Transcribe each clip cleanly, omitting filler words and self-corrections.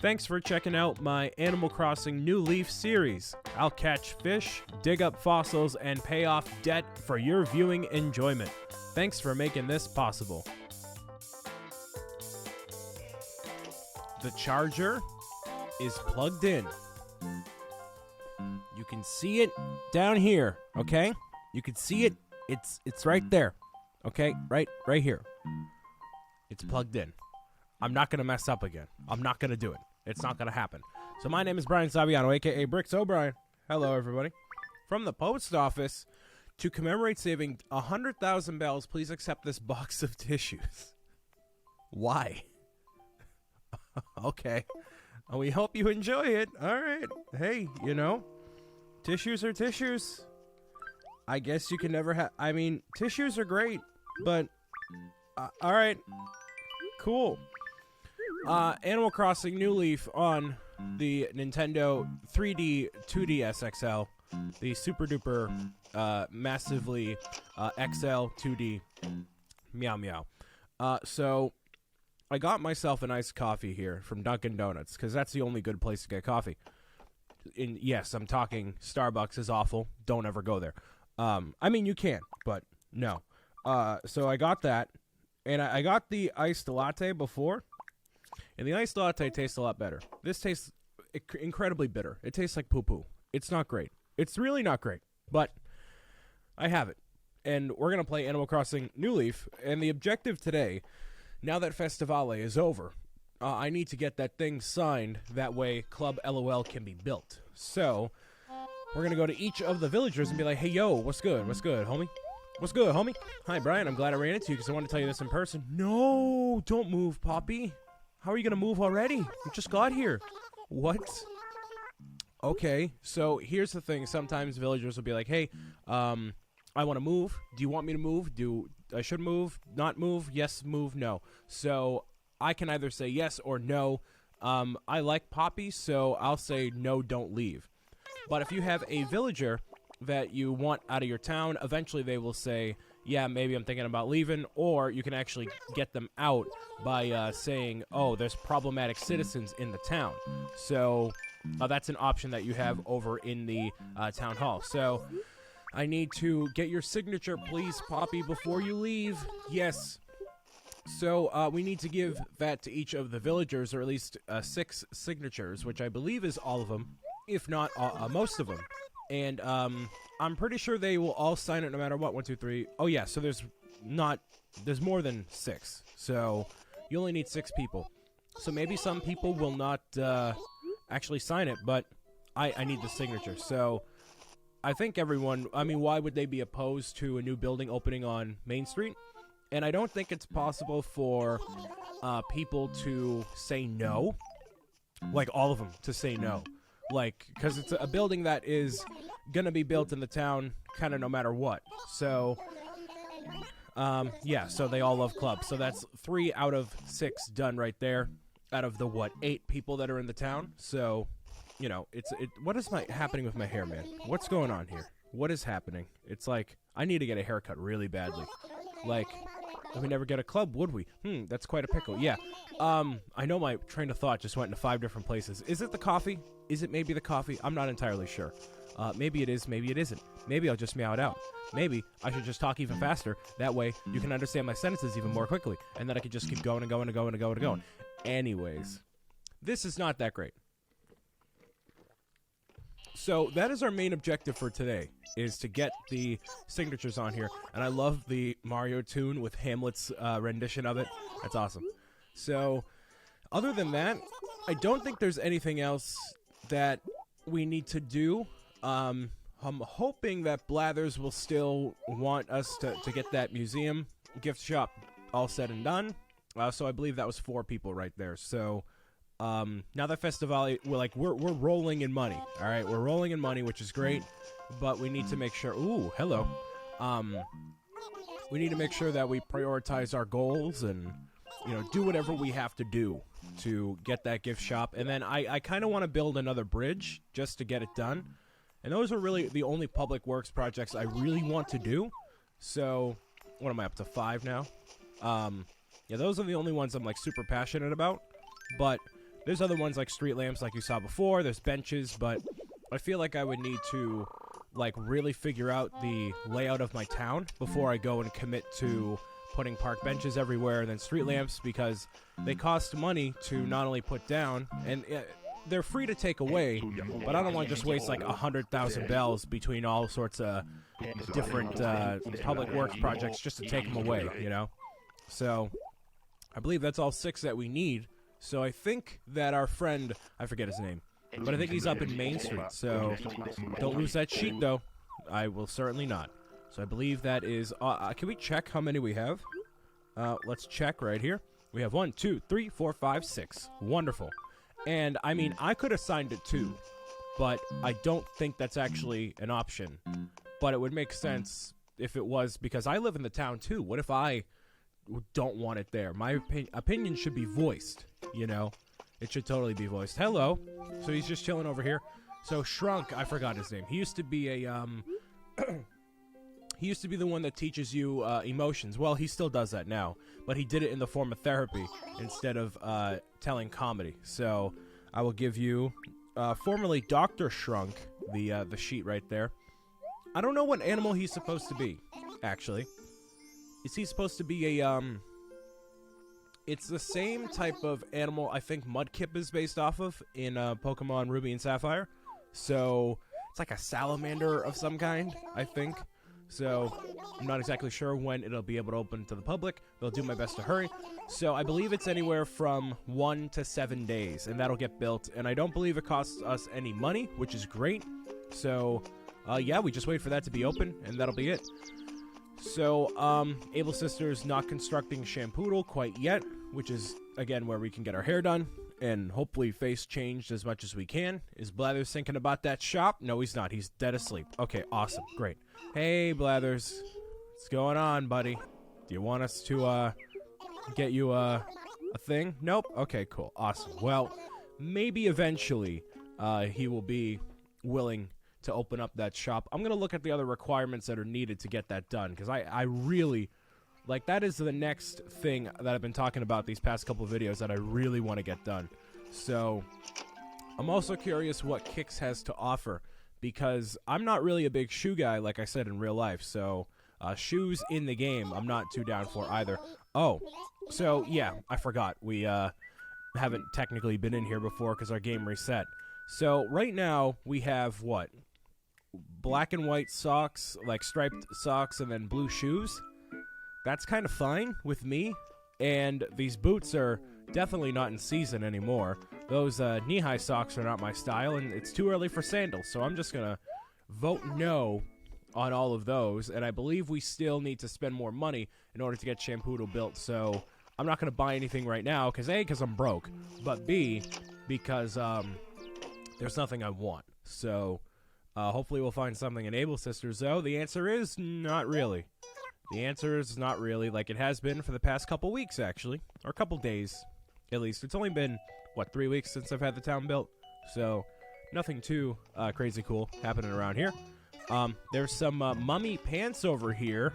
Thanks for checking out my Animal Crossing New Leaf series. I'll catch fish, dig up fossils, and pay off debt for your viewing enjoyment. Thanks for making this possible. The charger is plugged in. You can see it down here, okay? You can see it. It's right there. Okay? Right here. It's plugged in. I'm not going to mess up again. I'm not going to do it. It's not going to happen. So my name is Brian Saviano, a.k.a. Bricks O'Brien. Hello, everybody. From the post office, to commemorate saving 100,000 bells, please accept this box of tissues. Why? Okay. We hope you enjoy it. All right. Hey, you know, tissues are tissues. I guess you can never have... I mean, tissues are great, but... all right. Cool. Animal Crossing New Leaf on the Nintendo 3D 2DS XL, the super duper massively XL 2D meow meow. So I got myself an iced coffee here from Dunkin' Donuts because that's the only good place to get coffee. Yes, I'm talking Starbucks is awful. Don't ever go there. I mean, you can, but no. So I got that, and I got the iced latte before. And the iced latte tastes a lot better. This tastes incredibly bitter. It tastes like poo-poo. It's not great. It's really not great. But I have it. And we're going to play Animal Crossing New Leaf. And the objective today, now that Festivale is over, I need to get that thing signed. That way Club LOL can be built. So we're going to go to each of the villagers and be like, hey, yo, what's good? What's good, homie? What's good, homie? Hi, Brian. I'm glad I ran into you because I wanted to tell you this in person. No, don't move, Poppy. How are you going to move already? You just got here. What? Okay, so here's the thing. Sometimes villagers will be like, hey, I want to move. Do you want me to move? I should move? Not move? Yes, move? No. So I can either say yes or no. I like Poppy, so I'll say no, don't leave. But if you have a villager that you want out of your town, eventually they will say, yeah, maybe I'm thinking about leaving, or you can actually get them out by saying, oh, there's problematic citizens in the town. So that's an option that you have over in the town hall. So I need to get your signature, please, Poppy, before you leave. Yes. So we need to give that to each of the villagers, or at least 6 signatures, which I believe is all of them, if not most of them. And I'm pretty sure they will all sign it no matter what. 1, 2, 3. Oh, yeah, so there's more than 6. So you only need 6 people. So maybe some people will not actually sign it, but I need the signature. So I think everyone, I mean, why would they be opposed to a new building opening on Main Street? And I don't think it's possible for people to say no. Like, all of them to say no. Like, because it's a building that is going to be built in the town kind of no matter what. So, yeah, so they all love clubs. So that's 3 out of 6 done right there out of the, 8 people that are in the town. So, you know, what is happening with my hair, man? What's going on here? What is happening? It's like, I need to get a haircut really badly. Like, we never get a club, would we? That's quite a pickle. Yeah. I know my train of thought just went into 5 different places. Is it the coffee? Is it maybe the coffee? I'm not entirely sure. Maybe it is, maybe it isn't. Maybe I'll just meow it out. Maybe I should just talk even faster. That way you can understand my sentences even more quickly. And then I could just keep going and going and going and going and going. Anyways, this is not that great. So that is our main objective for today, is to get the signatures on here. And I love the Mario tune with Hamlet's rendition of it. That's awesome. So other than that, I don't think there's anything else that we need to do. I'm hoping that Blathers will still want us to get that museum gift shop all said and done. So I believe that was 4 people right there. So now that Festivale, we're rolling in money. All right, we're rolling in money, which is great. But we need to make sure. Ooh, hello. We need to make sure that we prioritize our goals and, you know, do whatever we have to do to get that gift shop. And then I kind of want to build another bridge just to get it done. And those are really the only public works projects I really want to do. So, what am I up to, 5 now? Yeah, those are the only ones I'm, like, super passionate about. But There's other ones like street lamps like you saw before. There's benches, but I feel like I would need to like really figure out the layout of my town before I go and commit to putting park benches everywhere and then street lamps, because they cost money to not only put down, and they're free to take away, but I don't want to just waste like 100,000 bells between all sorts of different public works projects just to take them away, you know? So I believe that's all 6 that we need. So I think that our friend, I forget his name, but I think he's up in Main Street. So don't lose that sheet, though. I will certainly not. So I believe that is... can we check how many we have? Let's check right here. We have 1, 2, 3, 4, 5, 6. Wonderful. And, I mean, I could have signed it too, but I don't think that's actually an option. But it would make sense if it was, because I live in the town too. What if I don't want it there? My opinion should be voiced, you know? It should totally be voiced. Hello. So he's just chilling over here. So Shrunk, I forgot his name. He used to be a, he used to be the one that teaches you emotions. Well, he still does that now, but he did it in the form of therapy instead of telling comedy. So I will give you, formerly Dr. Shrunk, the sheet right there. I don't know what animal he's supposed to be, actually. Is he supposed to be a, it's the same type of animal I think Mudkip is based off of in Pokemon Ruby and Sapphire. So it's like a salamander of some kind, I think. So I'm not exactly sure when it'll be able to open to the public. They'll do my best to hurry. So I believe it's anywhere from 1 to 7 days, and that'll get built. And I don't believe it costs us any money, which is great. So, yeah, we just wait for that to be open, and that'll be it. So, Able Sisters not constructing Shampoodle quite yet, which is, again, where we can get our hair done and hopefully face changed as much as we can. Is Blathers thinking about that shop? No, he's not. He's dead asleep. Okay, awesome. Great. Hey, Blathers. What's going on, buddy? Do you want us to, get you, a thing? Nope? Okay, cool. Awesome. Well, maybe eventually, he will be willing to open up that shop. I'm going to look at the other requirements that are needed to get that done, because I really, like, that is the next thing that I've been talking about these past couple of videos that I really want to get done. So, I'm also curious what Kix has to offer, because I'm not really a big shoe guy, like I said, in real life, so shoes in the game I'm not too down for either. Oh, so, yeah, I forgot. We haven't technically been in here before because our game reset. So, right now, we have, what? Black and white socks, like striped socks, and then blue shoes. That's kind of fine with me. And these boots are definitely not in season anymore. Those knee-high socks are not my style, and it's too early for sandals. So I'm just going to vote no on all of those. And I believe we still need to spend more money in order to get Shampoodle built. So I'm not going to buy anything right now, because A, because I'm broke, but B, because there's nothing I want. So hopefully we'll find something in Able Sisters, though. The answer is not really. The answer is not really, like it has been for the past couple weeks, actually. Or a couple days, at least. It's only been, what, 3 weeks since I've had the town built? So, nothing too crazy cool happening around here. There's some mummy pants over here.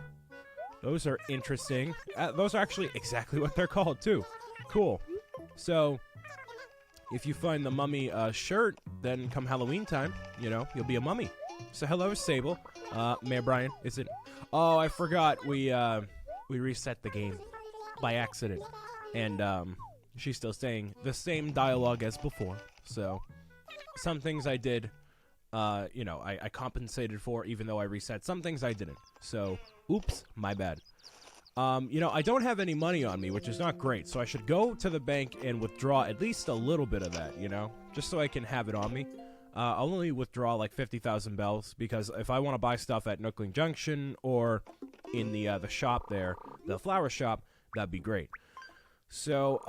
Those are interesting. Those are actually exactly what they're called, too. Cool. So, if you find the mummy shirt, then come Halloween time, you know, you'll be a mummy. So, hello, Sable. Mayor Brian, is it... Oh, I forgot. We reset the game by accident. And she's still saying the same dialogue as before. So, some things I did, you know, I compensated for even though I reset. Some things I didn't. So, oops, my bad. You know, I don't have any money on me, which is not great. So I should go to the bank and withdraw at least a little bit of that, you know? Just so I can have it on me. I'll only withdraw like 50,000 bells, because if I want to buy stuff at Nookling Junction or in the shop there, the flower shop, that'd be great. So,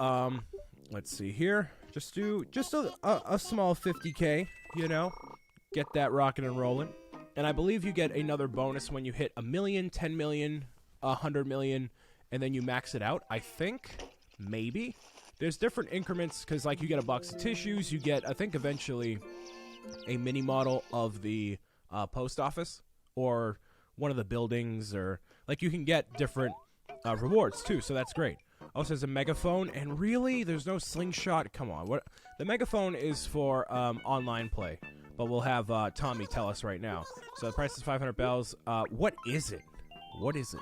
let's see here. Just do just a small 50K, you know? Get that rocking and rolling. And I believe you get another bonus when you hit 1 million, 10 million, 100 million, and then you max it out, I think. Maybe. There's different increments, because, like, you get a box of tissues, you get, I think, eventually a mini model of the post office or one of the buildings, or like you can get different rewards too, so that's great. Also, there's a megaphone, and really, there's no slingshot. Come on, what? The megaphone is for online play, but we'll have Tommy tell us right now. So the price is 500 bells. What is it? What is it?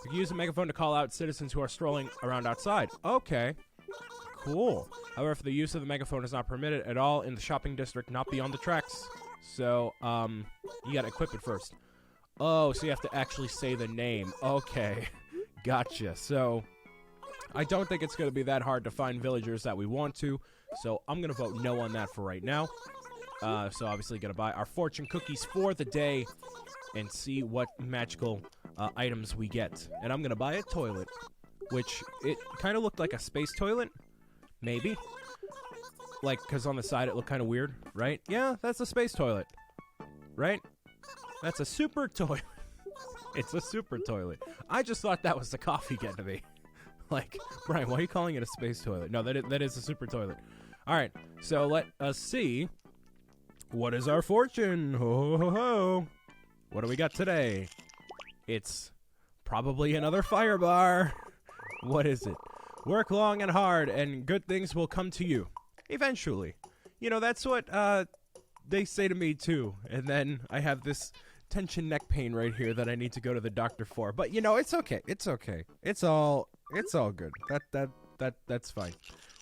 You can use a megaphone to call out citizens who are strolling around outside. Okay, cool. However, the use of the megaphone is not permitted at all in the shopping district, not beyond the tracks. So, you gotta equip it first. Oh, so you have to actually say the name. Okay, gotcha. So, I don't think it's going to be that hard to find villagers that we want to, so I'm going to vote no on that for right now. So obviously going to buy our fortune cookies for the day and see what magical items we get. And I'm going to buy a toilet, which it kind of looked like a space toilet, maybe. Like, because on the side it looked kind of weird, right? Yeah, that's a space toilet, right? That's a super toilet. It's a super toilet. I just thought that was the coffee getting to me. Like, Brian, why are you calling it a space toilet? No, that is a super toilet. All right, so let us see. What is our fortune? Ho, ho, ho. What do we got today? It's probably another fire bar. What is it? Work long and hard, and good things will come to you. Eventually. You know, that's what they say to me, too. And then I have this tension neck pain right here that I need to go to the doctor for. But, you know, it's okay. It's okay. It's all good. That's fine.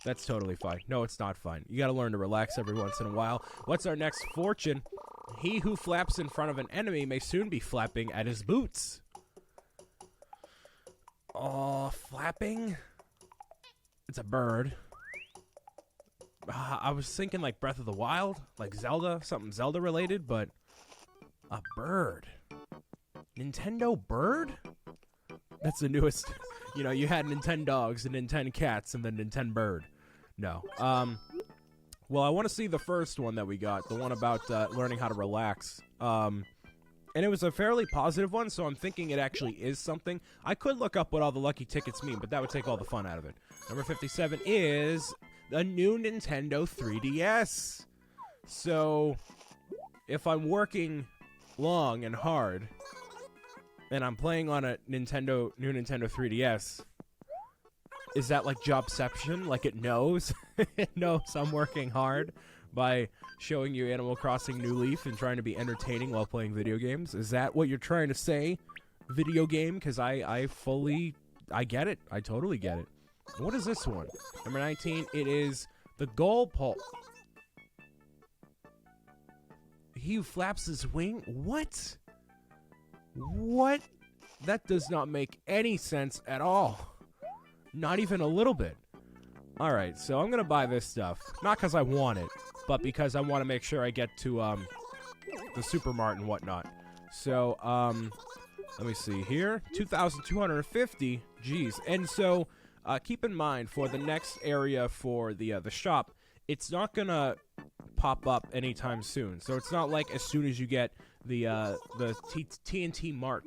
That's totally fine. No, it's not fine. You gotta learn to relax every once in a while. What's our next fortune? He who flaps in front of an enemy may soon be flapping at his boots. Oh, flapping? It's a bird. I was thinking like Breath of the Wild, like Zelda, something Zelda related, but a bird. Nintendo bird? That's the newest. You know, you had Nintendogs and Nintendo cats and then Nintendo bird. No. Well, I want to see the first one that we got, the one about learning how to relax. And it was a fairly positive one, so I'm thinking it actually is something. I could look up what all the lucky tickets mean, but that would take all the fun out of it. Number 57 is the new Nintendo 3DS. So, if I'm working long and hard, and I'm playing on a new Nintendo 3DS, is that like Jobception? Like it knows? It knows I'm working hard by showing you Animal Crossing New Leaf and trying to be entertaining while playing video games? Is that what you're trying to say, video game? Because I get it. I totally get it. What is this one? Number 19, it is the goal pole. He who flaps his wing? What? What? That does not make any sense at all. Not even a little bit. Alright, so I'm going to buy this stuff. Not because I want it, but because I want to make sure I get to the supermart and whatnot. So, let me see here. 2,250. Jeez. And so, keep in mind, for the next area for the shop, it's not going to pop up anytime soon. So it's not like as soon as you get the TNT Mart,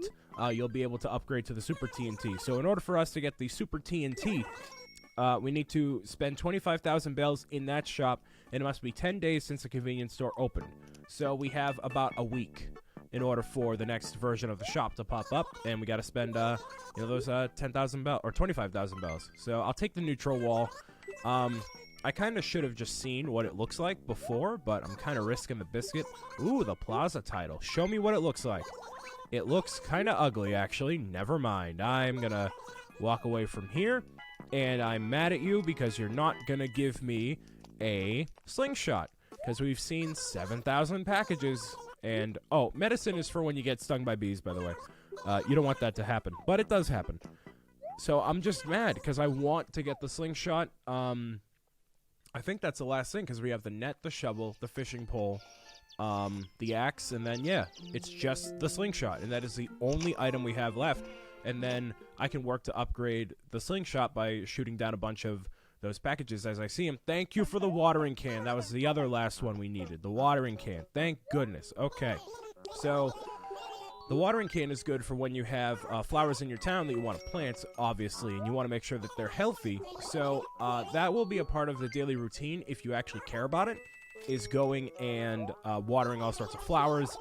you'll be able to upgrade to the Super TNT. So in order for us to get the Super TNT, we need to spend 25,000 bells in that shop, and it must be 10 days since the convenience store opened. So we have about a week in order for the next version of the shop to pop up, and we got to spend those 10,000 bells or 25,000 bells. So I'll take the neutral wall. I kind of should have just seen what it looks like before, but I'm kind of risking the biscuit. Ooh, the Plaza title. Show me what it looks like. It looks kind of ugly, actually. Never mind. I'm going to walk away from here, and I'm mad at you because you're not going to give me a slingshot, because we've seen 7,000 packages. And, oh, medicine is for when you get stung by bees, by the way. You don't want that to happen, but it does happen. So I'm just mad because I want to get the slingshot. I think that's the last thing, because we have the net, the shovel, the fishing pole, the axe, and then, yeah, it's just the slingshot, and that is the only item we have left. And then I can work to upgrade the slingshot by shooting down a bunch of those packages as I see them. Thank you for the watering can. That was the other last one we needed, the watering can. Thank goodness. Okay, so the watering can is good for when you have flowers in your town that you want to plant, obviously, and you want to make sure that they're healthy. So that will be a part of the daily routine, if you actually care about it, is going and watering all sorts of flowers,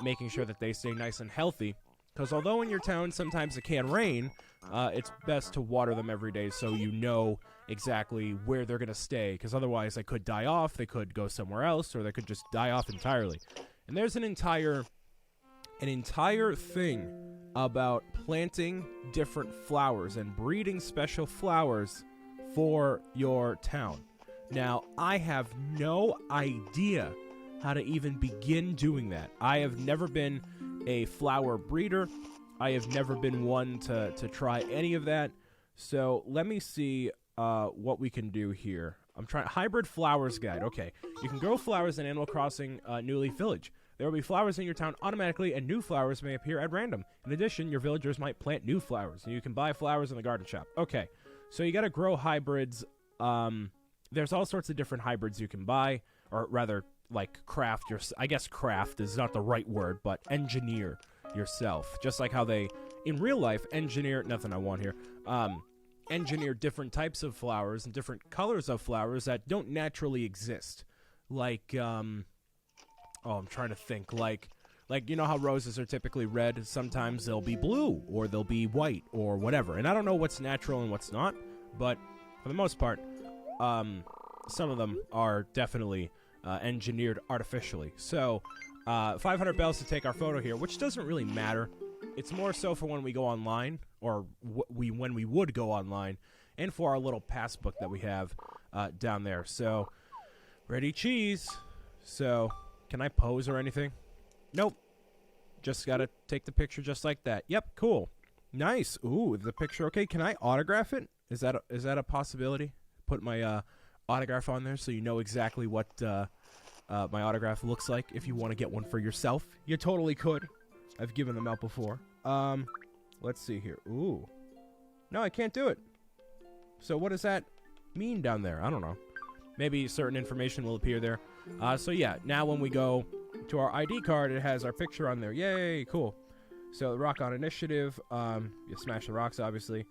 making sure that they stay nice and healthy. Because although in your town sometimes it can rain, it's best to water them every day so you know exactly where they're going to stay. Because otherwise they could die off, they could go somewhere else, or they could just die off entirely. And there's an entire thing about planting different flowers and breeding special flowers for your town. Now, I have no idea how to even begin doing that. I have never been a flower breeder. I have never been one to try any of that. So let me see what we can do here. I'm trying hybrid flowers guide. Okay, you can grow flowers in Animal Crossing New Leaf Village. There will be flowers in your town automatically, and new flowers may appear at random. In addition, your villagers might plant new flowers, and you can buy flowers in the garden shop. Okay, so you got to grow hybrids. There's all sorts of different hybrids you can buy, or rather, like craft your. I guess craft is not the right word, but engineer yourself. Just like how they, in real life, engineer. Nothing I want here. Engineer different types of flowers and different colors of flowers that don't naturally exist. Like, I'm trying to think. Like you know how roses are typically red? Sometimes they'll be blue, or they'll be white, or whatever. And I don't know what's natural and what's not, but for the most part, some of them are definitely engineered artificially. So, 500 bells to take our photo here, which doesn't really matter. It's more so for when we go online, or when we would go online, and for our little passbook that we have down there. So, ready cheese. So, can I pose or anything? Nope. Just gotta take the picture just like that. Yep, cool. Nice. Ooh, the picture. Okay, can I autograph it? Is that a possibility? Put my autograph on there so you know exactly what my autograph looks like. If you want to get one for yourself, you totally could. I've given them out before. Let's see here. Ooh. No, I can't do it. So what does that mean down there? I don't know. Maybe certain information will appear there. So yeah, now when we go to our ID card, it has our picture on there. Yay, cool. So the Rock On Initiative, you smash the rocks, obviously.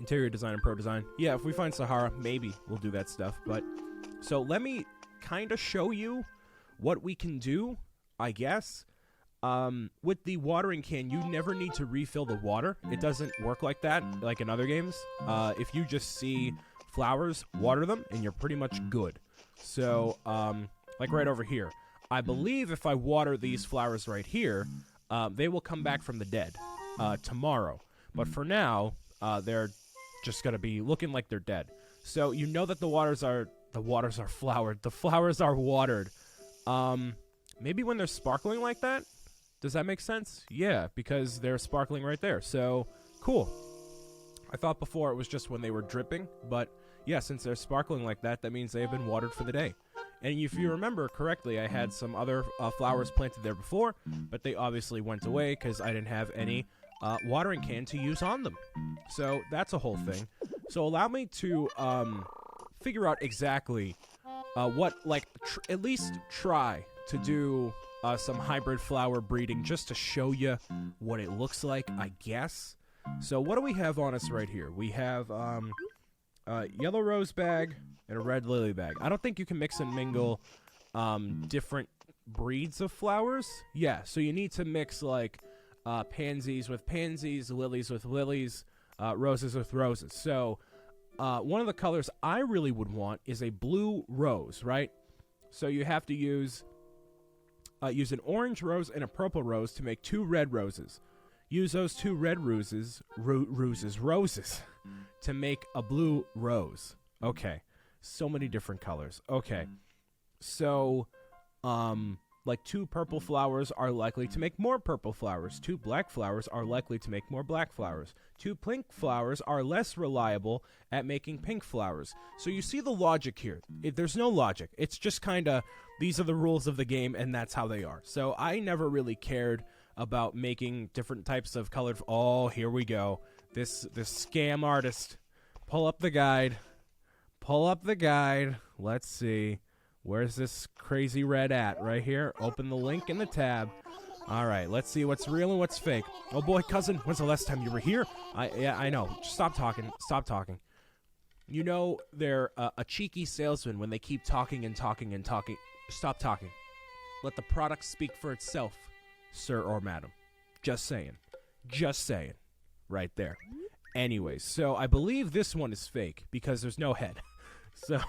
Interior design and pro design. Yeah, if we find Sahara, maybe we'll do that stuff. But so let me kind of show you what we can do, I guess. With the watering can, you never need to refill the water. It doesn't work like that, like in other games. If you just see flowers, water them, and you're pretty much good. So, like right over here. I believe if I water these flowers right here, they will come back from the dead tomorrow. But for now, they're just going to be looking like they're dead. So you know that the waters are flowered. The flowers are watered. Maybe when they're sparkling like that? Does that make sense? Yeah, because they're sparkling right there. So, cool. I thought before it was just when they were dripping, but yeah, since they're sparkling like that, that means they have been watered for the day. And if you remember correctly, I had some other flowers planted there before, but they obviously went away because I didn't have any watering can to use on them. So that's a whole thing. So allow me to figure out exactly what, like, at least try to do some hybrid flower breeding just to show you what it looks like, I guess. So what do we have on us right here? We have yellow rose bag and a red lily bag. I don't think you can mix and mingle different breeds of flowers. Yeah, so you need to mix like pansies with pansies, lilies with lilies, roses with roses. So one of the colors I really would want is a blue rose, right? So you have to use an orange rose and a purple rose to make 2 red roses. Use those 2 red roses to make a blue rose. Okay. So many different colors. Okay. So, like 2 purple flowers are likely to make more purple flowers. 2 black flowers are likely to make more black flowers. 2 pink flowers are less reliable at making pink flowers. So you see the logic here. There's no logic. It's just kind of, these are the rules of the game, and that's how they are. So I never really cared about making different types of colored. Oh, here we go. This scam artist. Pull up the guide. Pull up the guide. Let's see. Where's this crazy red at? Right here. Open the link in the tab. All right, let's see what's real and what's fake. Oh boy, cousin, when's the last time you were here? Yeah, I know. Just stop talking. Stop talking. You know they're a cheeky salesman when they keep talking and talking and talking. Stop talking. Let the product speak for itself. sir or madam. Just saying. Just saying. Right there. Anyways, so I believe this one is fake because there's no head. So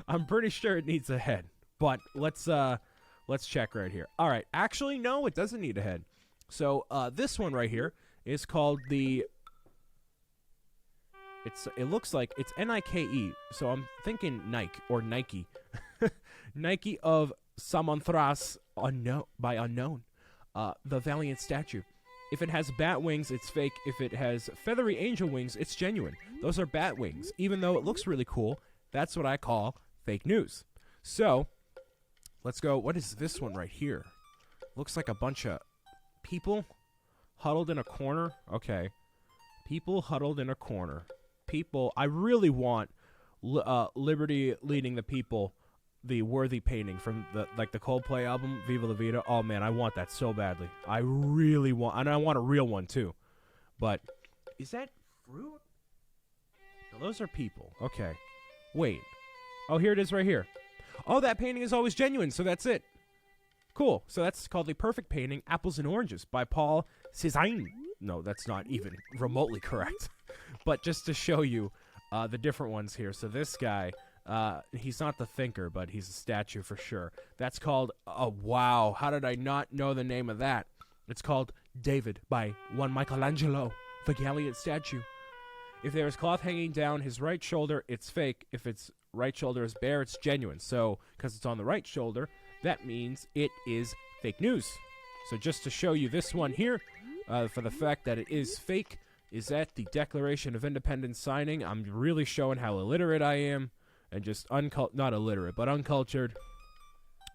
I'm pretty sure it needs a head. But let's check right here. All right. Actually, no, it doesn't need a head. So this one right here is called the... It looks like it's Nike. So I'm thinking Nike or Nike. Nike of Samanthras by Unknown. The Valiant statue. If it has bat wings, it's fake. If it has feathery angel wings, it's genuine. Those are bat wings. Even though it looks really cool, that's what I call fake news. So, let's go. What is this one right here? Looks like a bunch of people huddled in a corner. Okay. People huddled in a corner. People, I really want Liberty Leading the People, the Worthy painting from the Coldplay album, Viva La Vida. Oh man, I want that so badly. I really want, and I want a real one too. But is that fruit? No, those are people. Okay. Wait. Oh, here it is right here. Oh, that painting is always genuine, so that's it. Cool. So that's called The Perfect Painting, Apples and Oranges by Paul Cézanne. No, that's not even remotely correct. But just to show you the different ones here. So this guy, he's not the thinker, but he's a statue for sure. That's called, oh, wow. How did I not know the name of that? It's called David by one Michelangelo, the Valiant statue. If there is cloth hanging down his right shoulder, it's fake. If its right shoulder is bare, it's genuine. So, because it's on the right shoulder, that means it is fake news. So just to show you this one here, for the fact that it is fake, is at the Declaration of Independence signing. I'm really showing how illiterate I am, and just not illiterate, but uncultured.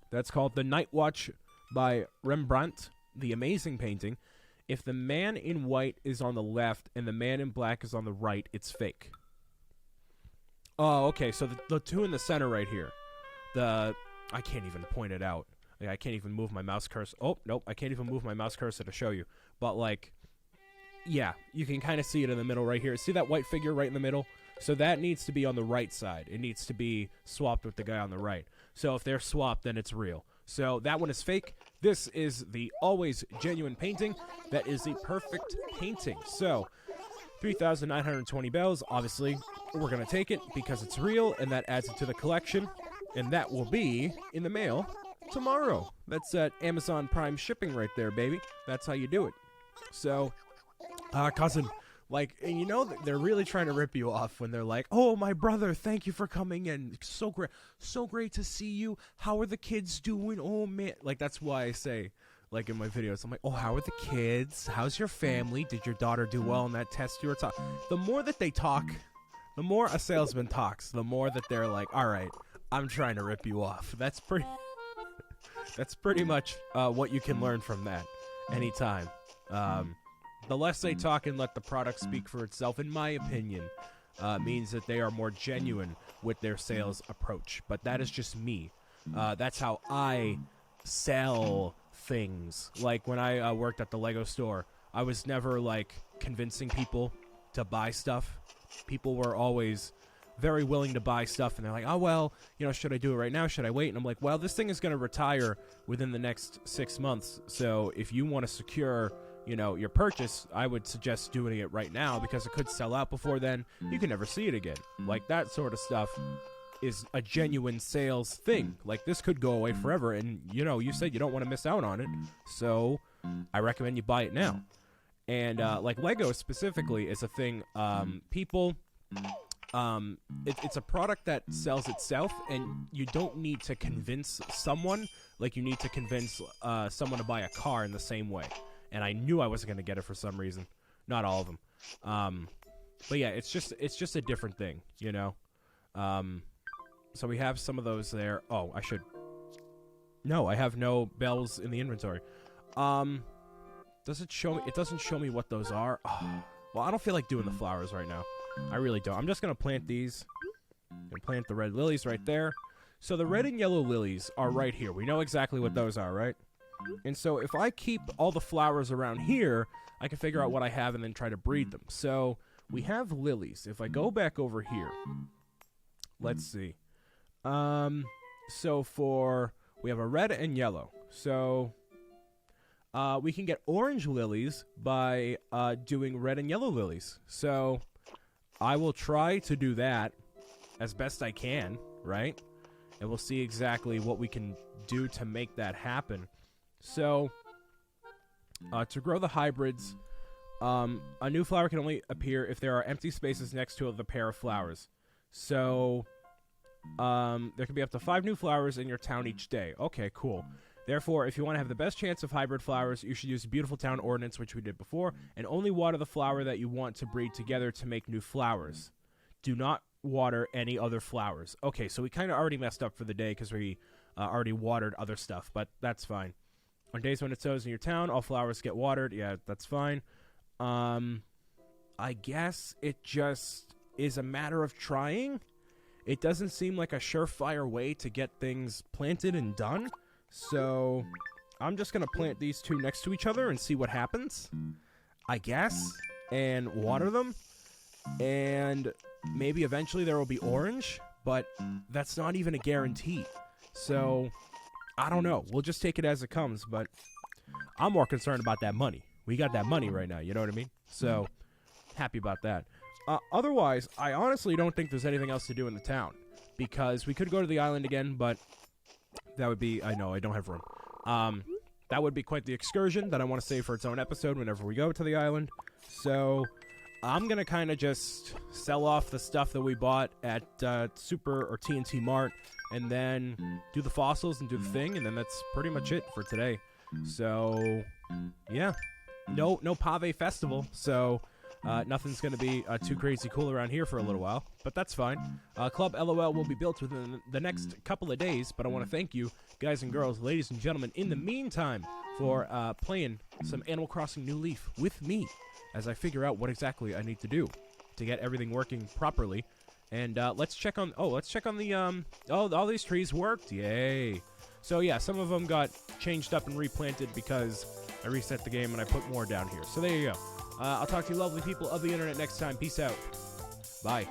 That's called The Night Watch by Rembrandt, the amazing painting. If the man in white is on the left and the man in black is on the right, it's fake. Oh, okay, so the two in the center right here. I can't even point it out. Like, I can't even move my mouse cursor. Oh, nope, I can't even move my mouse cursor to show you. But, like, yeah, you can kind of see it in the middle right here. See that white figure right in the middle? So that needs to be on the right side. It needs to be swapped with the guy on the right. So if they're swapped, then it's real. So that one is fake. This is the always genuine painting. That is the perfect painting. So 3,920 bells. Obviously, we're going to take it because it's real, and that adds it to the collection. And that will be in the mail tomorrow. That's Amazon Prime shipping right there, baby. That's how you do it. So, cousin, like, and you know they're really trying to rip you off when they're like, "Oh, my brother, thank you for coming in. So great to see you. How are the kids doing? Oh man," like that's why I say, like in my videos, I'm like, "Oh, how are the kids? How's your family? Did your daughter do well in that test you were talking?" The more that they talk, the more a salesman talks, the more that they're like, "All right, I'm trying to rip you off." That's pretty much what you can learn from that anytime. The less they talk and let the product speak for itself, in my opinion, means that they are more genuine with their sales approach. But that is just me. That's how I sell things. Like when I worked at the Lego store, I was never like convincing people to buy stuff. People were always very willing to buy stuff, and they're like, "Oh, well, you know, should I do it right now? Should I wait?" And I'm like, "Well, this thing is going to retire within the next 6 months. So if you want to secure, you know, your purchase, I would suggest doing it right now because it could sell out before then. You can never see it again." Like that sort of stuff is a genuine sales thing. Like this could go away forever, and you know, you said you don't want to miss out on it, so I recommend you buy it now. And like Lego specifically is a thing. People. It's a product that sells itself, and you don't need to convince someone like you need to convince someone to buy a car in the same way. And I knew I wasn't going to get it for some reason. Not all of them. But yeah, it's just a different thing, you know. So we have some of those there. Oh, No, I have no bells in the inventory. Does it show me? It doesn't show me what those are. Oh, well, I don't feel like doing the flowers right now. I really don't. I'm just going to plant these and plant the red lilies right there. So the red and yellow lilies are right here. We know exactly what those are, right? And so if I keep all the flowers around here, I can figure out what I have and then try to breed them. So we have lilies. If I go back over here, let's see. So we have a red and yellow. So we can get orange lilies by doing red and yellow lilies. So I will try to do that as best I can, right? And we'll see exactly what we can do to make that happen. So to grow the hybrids, a new flower can only appear if there are empty spaces next to the pair of flowers. So there can be up to 5 new flowers in your town each day. Okay, cool. Therefore, if you want to have the best chance of hybrid flowers, you should use the Beautiful Town Ordinance, which we did before, and only water the flower that you want to breed together to make new flowers. Do not water any other flowers. Okay, so we kind of already messed up for the day because we already watered other stuff, but that's fine. On days when it snows in your town, all flowers get watered. Yeah, that's fine. I guess it just is a matter of trying. It doesn't seem like a surefire way to get things planted and done. So I'm just going to plant these 2 next to each other and see what happens, I guess, and water them. And maybe eventually there will be orange, but that's not even a guarantee. So I don't know. We'll just take it as it comes, but I'm more concerned about that money. We got that money right now, you know what I mean? So happy about that. Otherwise, I honestly don't think there's anything else to do in the town, because we could go to the island again, but that would be, I know, I don't have room. That would be quite the excursion that I want to save for its own episode whenever we go to the island. So I'm going to kind of just sell off the stuff that we bought at Super or TNT Mart, and then do the fossils and do the thing, and then that's pretty much it for today. So, yeah. No Pave Festival, so nothing's going to be too crazy cool around here for a little while, but that's fine. Club LOL will be built within the next couple of days, but I want to thank you, guys and girls, ladies and gentlemen, in the meantime, for playing some Animal Crossing New Leaf with me as I figure out what exactly I need to do to get everything working properly. And let's check on the, all these trees worked, yay. So yeah, some of them got changed up and replanted because I reset the game and I put more down here. So there you go. I'll talk to you lovely people of the internet next time. Peace out. Bye.